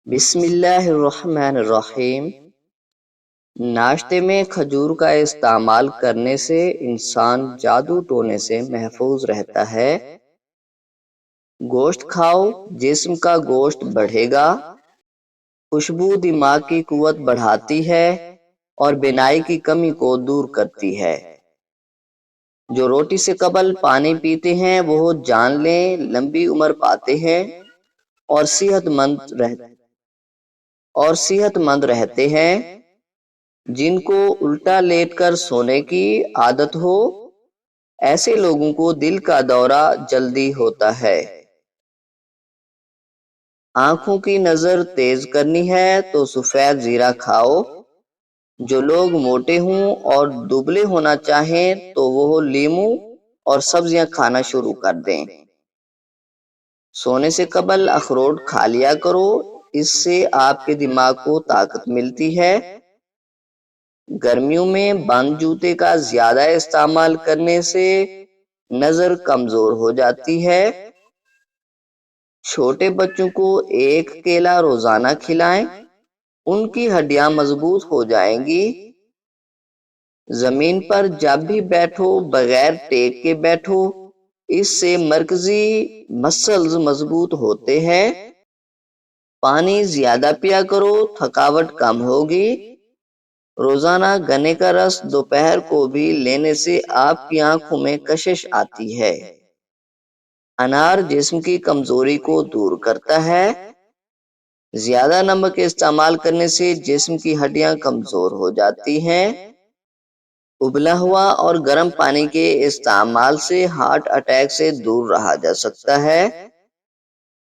بسم اللہ الرحمن الرحیم۔ ناشتے میں کھجور کا استعمال کرنے سے انسان جادو ٹونے سے محفوظ رہتا ہے۔ گوشت کھاؤ، جسم کا گوشت بڑھے گا۔ خوشبو دماغ کی قوت بڑھاتی ہے اور بینائی کی کمی کو دور کرتی ہے۔ جو روٹی سے قبل پانی پیتے ہیں وہ جان لیں لمبی عمر پاتے ہیں اور صحت مند رہتے ہیں۔ جن کو الٹا لیٹ کر سونے کی عادت ہو، ایسے لوگوں کو دل کا دورہ جلدی ہوتا ہے۔ آنکھوں کی نظر تیز کرنی ہے تو سفید زیرہ کھاؤ۔ جو لوگ موٹے ہوں اور دبلے ہونا چاہیں تو وہ لیموں اور سبزیاں کھانا شروع کر دیں۔ سونے سے قبل اخروٹ کھا لیا کرو، اس سے آپ کے دماغ کو طاقت ملتی ہے۔ گرمیوں میں بند جوتے کا زیادہ استعمال کرنے سے نظر کمزور ہو جاتی ہے۔ چھوٹے بچوں کو ایک کیلا روزانہ کھلائیں، ان کی ہڈیاں مضبوط ہو جائیں گی۔ زمین پر جب بھی بیٹھو بغیر ٹیک کے بیٹھو، اس سے مرکزی مسلز مضبوط ہوتے ہیں۔ پانی زیادہ پیا کرو، تھکاوٹ کم ہوگی۔ روزانہ گنے کا رس دوپہر کو بھی لینے سے آپ کی آنکھوں میں کشش آتی ہے۔ انار جسم کی کمزوری کو دور کرتا ہے۔ زیادہ نمک استعمال کرنے سے جسم کی ہڈیاں کمزور ہو جاتی ہیں۔ ابلا ہوا اور گرم پانی کے استعمال سے ہارٹ اٹیک سے دور رہا جا سکتا ہے۔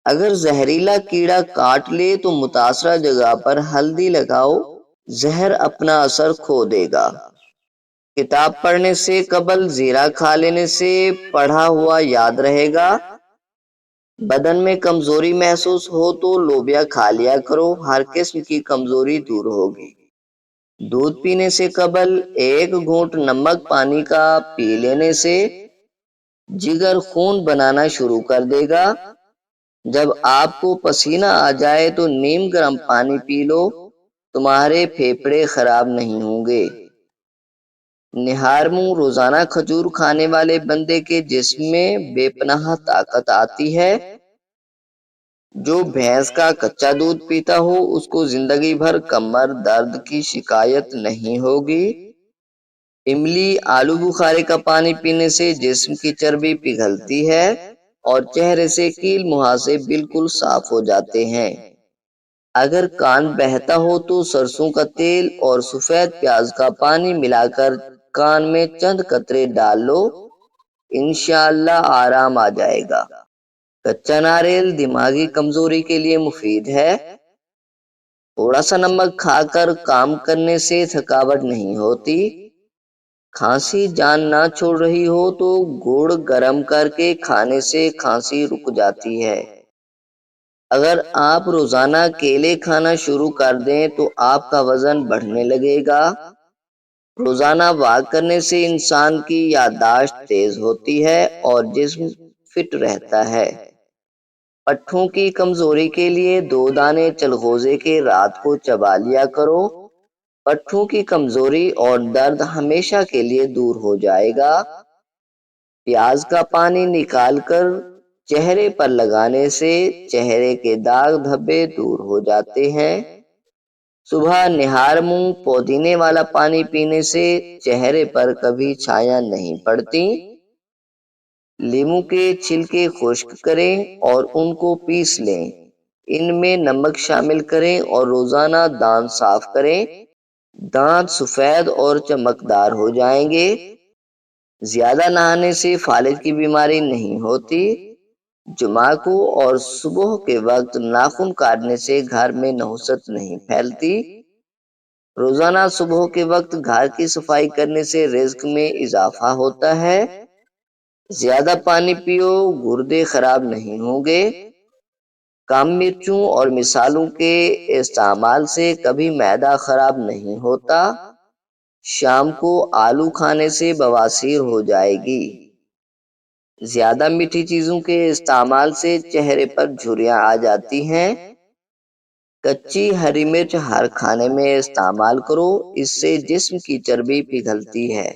اگر زہریلا کیڑا کاٹ لے تو متاثرہ جگہ پر ہلدی لگاؤ، زہر اپنا اثر کھو دے گا۔ کتاب پڑھنے سے قبل زیرہ کھا لینے سے پڑھا ہوا یاد رہے گا۔ بدن میں کمزوری محسوس ہو تو لوبیا کھا لیا کرو، ہر قسم کی کمزوری دور ہوگی۔ دودھ پینے سے قبل ایک گھونٹ نمک پانی کا پی لینے سے جگر خون بنانا شروع کر دے گا۔ جب آپ کو پسینہ آ جائے تو نیم گرم پانی پی لو، تمہارے پھیپھڑے خراب نہیں ہوں گے۔ نہار منہ روزانہ کھجور کھانے والے بندے کے جسم میں بے پناہ طاقت آتی ہے۔ جو بھینس کا کچا دودھ پیتا ہو اس کو زندگی بھر کمر درد کی شکایت نہیں ہوگی۔ املی آلو بخارے کا پانی پینے سے جسم کی چربی پگھلتی ہے اور چہرے سے کیل مہاسے بالکل صاف ہو جاتے ہیں۔ اگر کان بہتا ہو تو سرسوں کا تیل اور سفید پیاز کا پانی ملا کر کان میں چند قطرے ڈال لو، انشاءاللہ آرام آ جائے گا۔ کچا ناریل دماغی کمزوری کے لیے مفید ہے۔ تھوڑا سا نمک کھا کر کام کرنے سے تھکاوٹ نہیں ہوتی۔ کھانسی جان نہ چھوڑ رہی ہو تو گڑ گرم کر کے کھانے سے کھانسی رک جاتی ہے۔ اگر آپ روزانہ کیلے کھانا شروع کر دیں تو آپ کا وزن بڑھنے لگے گا۔ روزانہ واک کرنے سے انسان کی یادداشت تیز ہوتی ہے اور جسم فٹ رہتا ہے۔ پٹھوں کی کمزوری کے لیے 2 دانے چلغوزے کے رات کو چبا لیا کرو، پٹھوں کی کمزوری اور درد ہمیشہ کے لیے دور ہو جائے گا۔ پیاز کا پانی نکال کر چہرے پر لگانے سے چہرے کے داغ دھبے دور ہو جاتے ہیں۔ صبح نہار منہ پودینے والا پانی پینے سے چہرے پر کبھی چھایاں نہیں پڑتی۔ لیموں کے چھلکے خشک کریں اور ان کو پیس لیں، ان میں نمک شامل کریں اور روزانہ دانت صاف کریں، دانت سفید اور چمکدار ہو جائیں گے۔ زیادہ نہانے سے فالج کی بیماری نہیں ہوتی۔ جمعہ کو اور صبح کے وقت ناخن کاٹنے سے گھر میں نحوست نہیں پھیلتی۔ روزانہ صبح کے وقت گھر کی صفائی کرنے سے رزق میں اضافہ ہوتا ہے۔ زیادہ پانی پیو، گردے خراب نہیں ہوں گے۔ کم مرچوں اور مصالحوں کے استعمال سے کبھی معدہ خراب نہیں ہوتا۔ شام کو آلو کھانے سے بواسیر ہو جائے گی۔ زیادہ میٹھی چیزوں کے استعمال سے چہرے پر جھریاں آ جاتی ہیں۔ کچی ہری مرچ ہر کھانے میں استعمال کرو، اس سے جسم کی چربی پگھلتی ہے۔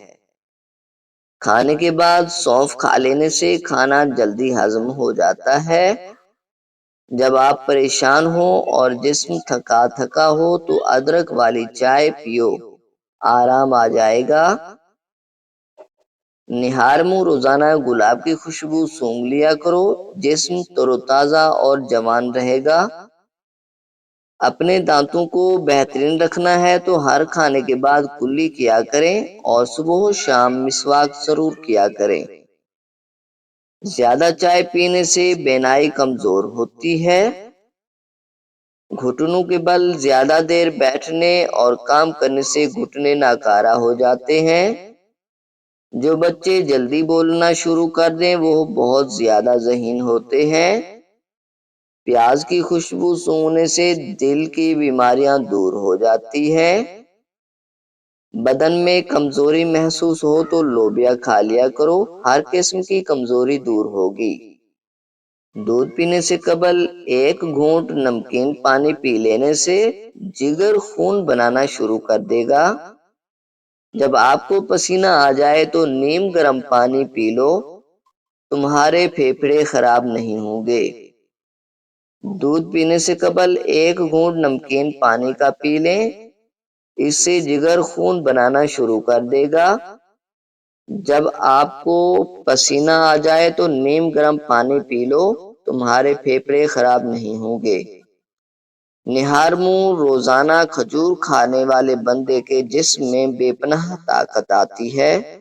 کھانے کے بعد سونف کھا لینے سے کھانا جلدی ہضم ہو جاتا ہے۔ جب آپ پریشان ہو اور جسم تھکا تھکا ہو تو ادرک والی چائے پیو، آرام آ جائے گا۔ نہار منہ روزانہ گلاب کی خوشبو سونگھ لیا کرو، جسم تر و تازہ اور جوان رہے گا۔ اپنے دانتوں کو بہترین رکھنا ہے تو ہر کھانے کے بعد کلی کیا کریں اور صبح و شام مسواک ضرور کیا کریں۔ زیادہ چائے پینے سے بینائی کمزور ہوتی ہے۔ گھٹنوں کے بل زیادہ دیر بیٹھنے اور کام کرنے سے گھٹنے ناکارہ ہو جاتے ہیں۔ جو بچے جلدی بولنا شروع کر دیں وہ بہت زیادہ ذہین ہوتے ہیں۔ پیاز کی خوشبو سونگھنے سے دل کی بیماریاں دور ہو جاتی ہیں۔ بدن میں کمزوری محسوس ہو تو لوبیا کھا لیا کرو، ہر قسم کی کمزوری دور ہوگی۔ دودھ پینے سے قبل 1 گھونٹ نمکین پانی پی لینے سے جگر خون بنانا شروع کر دے گا۔ جب آپ کو پسینہ آ جائے تو نیم گرم پانی پی لو، تمہارے پھیپھڑے خراب نہیں ہوں گے۔ دودھ پینے سے قبل 1 گھونٹ نمکین پانی کا پی لیں، اس سے جگر خون بنانا شروع کر دے گا۔ جب آپ کو پسینہ آ جائے تو نیم گرم پانی پی لو، تمہارے پھیپھڑے خراب نہیں ہوں گے۔ نہار منہ روزانہ کھجور کھانے والے بندے کے جسم میں بے پناہ طاقت آتی ہے۔